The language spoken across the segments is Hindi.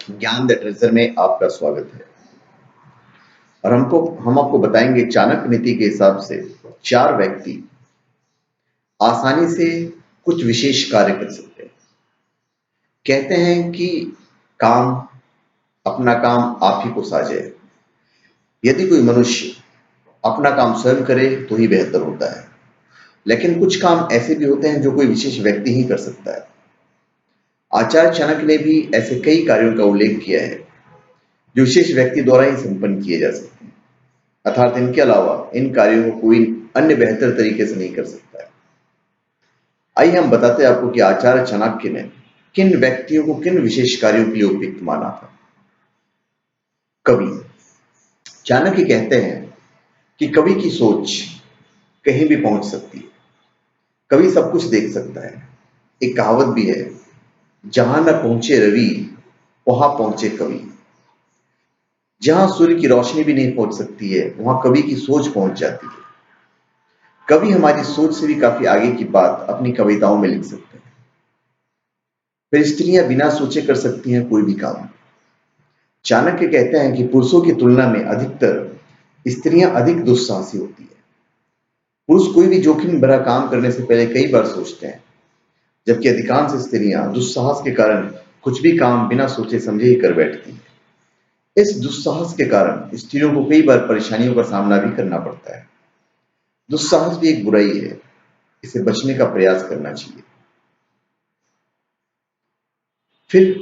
ज्ञान द ट्रेजर में आपका स्वागत है। और हम आपको बताएंगे चाणक्य नीति के हिसाब से 4 व्यक्ति आसानी से कुछ विशेष कार्य कर सकते हैं। कहते हैं कि काम अपना काम आप ही को साझे। यदि कोई मनुष्य अपना काम स्वयं करे तो ही बेहतर होता है, लेकिन कुछ काम ऐसे भी होते हैं जो कोई विशेष व्यक्ति ही कर सकता है। आचार्य चाणक्य ने भी ऐसे कई कार्यों का उल्लेख किया है जो विशेष व्यक्ति द्वारा ही संपन्न किए जा सकते हैं, अर्थात इनके अलावा इन कार्यों को कोई अन्य बेहतर तरीके से नहीं कर सकता है। आइए हम बताते हैं आपको कि आचार्य चाणक्य ने किन व्यक्तियों को किन विशेष कार्यों के लिए उपयुक्त माना था। कवि चाणक्य कहते हैं कि कवि की सोच कहीं भी पहुंच सकती है, कवि सब कुछ देख सकता है। एक कहावत भी है, जहां न पहुंचे रवि वहां पहुंचे कवि। जहां सूर्य की रोशनी भी नहीं पहुंच सकती है वहां कवि की सोच पहुंच जाती है। कवि हमारी सोच से भी काफी आगे की बात अपनी कविताओं में लिख सकते हैं। फिर स्त्रियां बिना सोचे कर सकती हैं कोई भी काम। चाणक्य कहते हैं कि पुरुषों की तुलना में अधिकतर स्त्रियां अधिक दुस्साहसी होती है। पुरुष कोई भी जोखिम भरा काम करने से पहले कई बार सोचते हैं, जबकि अधिकांश स्त्रियां दुस्साहस के कारण कुछ भी काम बिना सोचे समझे ही कर बैठती हैं। इस दुस्साहस के कारण स्त्रियों को कई बार परेशानियों का सामना भी करना पड़ता है। दुस्साहस भी एक बुराई है, इसे बचने का प्रयास करना चाहिए। फिर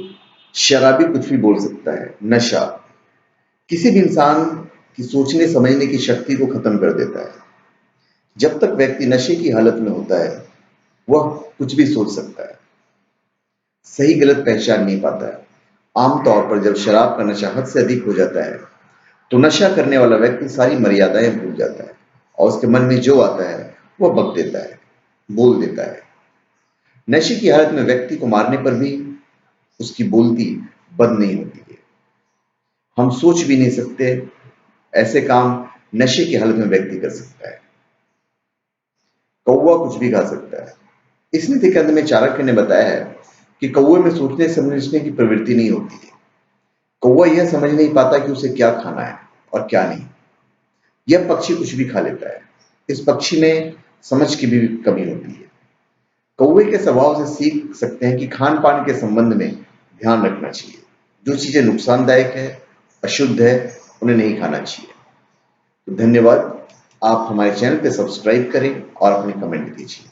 शराबी कुछ भी बोल सकता है। नशा किसी भी इंसान की सोचने समझने की शक्ति को खत्म कर देता है। जब तक व्यक्ति नशे की हालत में होता है वह कुछ भी सोच सकता है, सही गलत पहचान नहीं पाता है। आमतौर पर जब शराब का नशा हद से अधिक हो जाता है तो नशा करने वाला व्यक्ति सारी मर्यादाएं भूल जाता है और उसके मन में जो आता है वह बक देता है, बोल देता है। नशे की हालत में व्यक्ति को मारने पर भी उसकी बोलती बंद नहीं होती है। हम सोच भी नहीं सकते ऐसे काम नशे की हालत में व्यक्ति कर सकता है। कौवा कुछ भी खा सकता है। इस नीति के अंत में चाणक्य ने बताया है कि कौवे में सोचने समझने की प्रवृत्ति नहीं होती है। कौवा यह समझ नहीं पाता कि उसे क्या खाना है और क्या नहीं। यह पक्षी कुछ भी खा लेता है। इस पक्षी में समझ की भी कमी होती है। कौवे के स्वभाव से सीख सकते हैं कि खान पान के संबंध में ध्यान रखना चाहिए। जो चीजें नुकसानदायक है, अशुद्ध है, उन्हें नहीं खाना चाहिए। तो धन्यवाद। आप हमारे चैनल पे सब्सक्राइब करें और अपने कमेंट दीजिए।